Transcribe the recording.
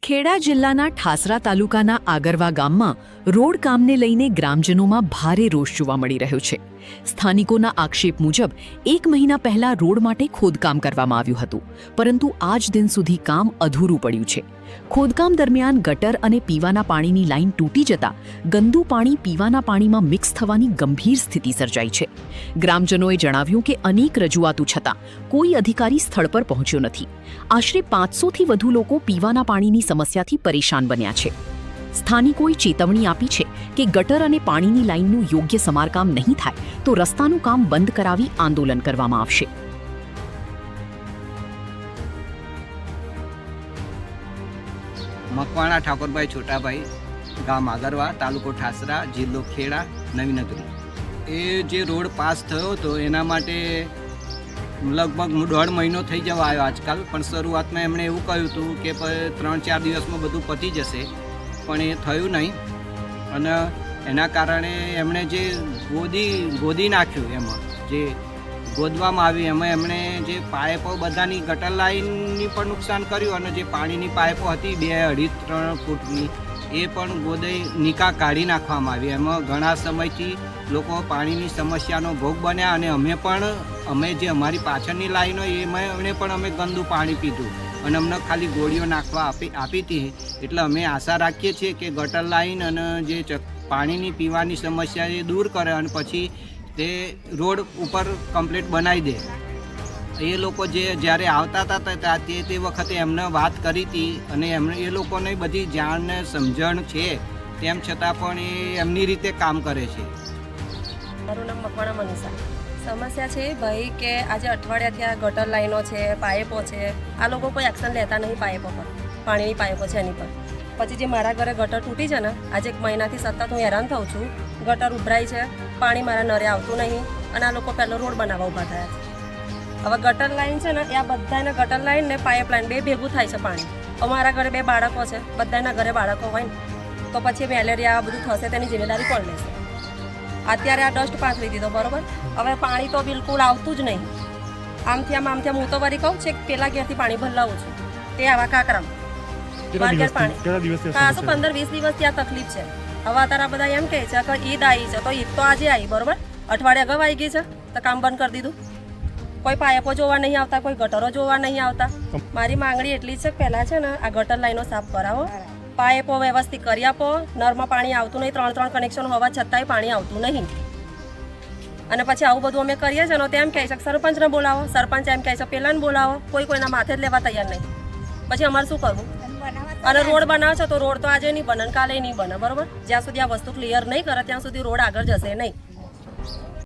ખેડા જિલ્લાના ઠાસરા તાલુકાના આગરવા ગામમાં રોડ કામને લઈને ગ્રામજનોમાં ભારે રોષ જોવા મળી રહ્યો છે. સ્થાનિકોના આક્ષેપ મુજબ 1 મહિના પહેલા રોડ માટે ખોદકામ કરવામાં આવ્યું હતું, પરંતુ આજ દિન સુધી કામ અધૂરું પડ્યું છે. ખોદકામ દરમિયાન ગટર અને પીવાના પાણીની લાઇન તૂટી જતા ગંદુ પાણી પીવાના પાણીમાં મિક્સ થવાની ગંભીર સ્થિતિ સર્જાઈ છે. ગ્રામજનોએ જણાવ્યું કે અનેક રજૂઆતો છતાં કોઈ અધિકારી સ્થળ પર પહોંચ્યો નથી. આશરે 500થી વધુ લોકો પીવાના પાણીની સમસ્યાથી પરેશાન બન્યા છે. સ્થાનિકોએ ચેતવણી આપી છે કે ગટર અને પાણીની લાઇનનું યોગ્ય સમારકામ નહીં થાય તો રસ્તાનું કામ બંધ કરાવી આંદોલન કરવામાં આવશે. મકવાણા ઠાકોરભાઈ છોટાભાઈ, ગામ આગરવા, તાલુકો ઠાસરા, જિલ્લો ખેડા, નવી નગરી. એ જે રોડ પાસ થયો હતો એના માટે લગભગ 1.5 મહિનો થઈ જવા આવ્યો આજકાલ, પણ શરૂઆતમાં એમણે એવું કહ્યું હતું કે 3-4 દિવસમાં બધું પતી જશે, પણ એ થયું નહીં. અને એના કારણે એમણે જે ગોદી નાખ્યું, એમાં જે ગોદવામાં આવ્યું એમાં એમણે જે પાઇપો બધાની ગટર લાઇનની પણ નુકસાન કર્યું, અને જે પાણીની પાઇપો હતી 2-2.5-3 ફૂટની એ પણ ગોદાઈ નિકા કાઢી નાખવામાં આવી. એમાં ઘણા સમયથી લોકો પાણીની સમસ્યાનો ભોગ બન્યા, અને અમે જે અમારી પાછળની લાઈન હોય એમણે પણ અમે ગંદુ પાણી પીધું, અને અમને ખાલી ગોળીઓ નાખવા આપી હતી. એટલે અમે આશા રાખીએ છીએ કે ગટર લાઈન અને જે પાણીની પીવાની સમસ્યા એ દૂર કરે, અને પછી તે રોડ ઉપર કમ્પ્લીટ બનાવી દે. એ લોકો જ્યારે આવતા હતા તે વખતે એમને વાત કરી હતી, અને એ લોકોને બધી જાણ ને સમજણ છે, તેમ છતાં પણ એ એમની રીતે કામ કરે છે. મારું નામ મકવાણા મનીષા. સમસ્યા છે ભાઈ કે આજે અઠવાડિયાથી આ ગટર લાઈનો છે, પાઇપો છે, આ લોકો કોઈ એક્શન લેતા નહીં પાઇપો પર, પાણીની પાઇપો છે એની પર. પછી જે મારા ઘરે ગટર તૂટી છે ને, આજે 1 મહિનાથી સતત હું હેરાન થઉં છું. ગટર ઉભરાઈ છે, પાણી મારા નરે આવતું નહીં, અને આ લોકો પહેલો રોડ બનાવવા ઊભા થયા છે. હવે ગટર લાઈન છે ને, એ આ બધાને ગટર લાઈન ને પાઇપ લાઈન બે ભેગું થાય છે પાણી. અમારા ઘરે 2 બાળકો છે, બધાના ઘરે બાળકો હોય ને, તો પછી મેલેરિયા આ બધું થશે, તેની જિમ્મેદારી કોણ લેશે? અત્યારે આ ડસ્ટ પાથરી દીધો, બરોબર. હવે પાણી તો બિલકુલ આવતું જ નહીં. આમથી આમ હું તો વળી કહું છે કે પેલા ઘેરથી પાણી ભરલાવું છું, તે આવા કાકરામાં પાણી 15-20 દિવસથી આ તકલીફ છે. હવે અત્યારે બધા એમ કહે છે કે ઈદ આવી છે, તો ઈદ તો આજે આવી, બરોબર, અઠવાડિયા અગાઉ આવી ગઈ છે, તો કામ બંધ કરી દીધું. કોઈ પાઇપો જોવા નહીં આવતા, કોઈ ગટરો જોવા નહીં આવતા. મારી માંગણી એટલી છે કે પહેલાં છે ને આ ગટર લાઈનો સાફ કરાવો, પાઇપો વ્યવસ્થિત કરી આપો. નળમાં પાણી આવતું નહીં, 3 કનેક્શન હોવા છતાંય પાણી આવતું નહીં. અને પછી આવું બધું અમે કરીએ છીએ ને, તો એમ કહે છે કે સરપંચને બોલાવો, સરપંચ એમ કહે છે પેલાને બોલાવો, કોઈના માથે જ લેવા તૈયાર નહીં. પછી અમારે શું કરવું? અને રોડ બનાવે છે તો રોડ તો આજે નહીં બને, કાલે નહીં બને, બરોબર. જ્યાં સુધી આ વસ્તુ ક્લિયર નહીં કરે ત્યાં સુધી રોડ આગળ જશે નહીં.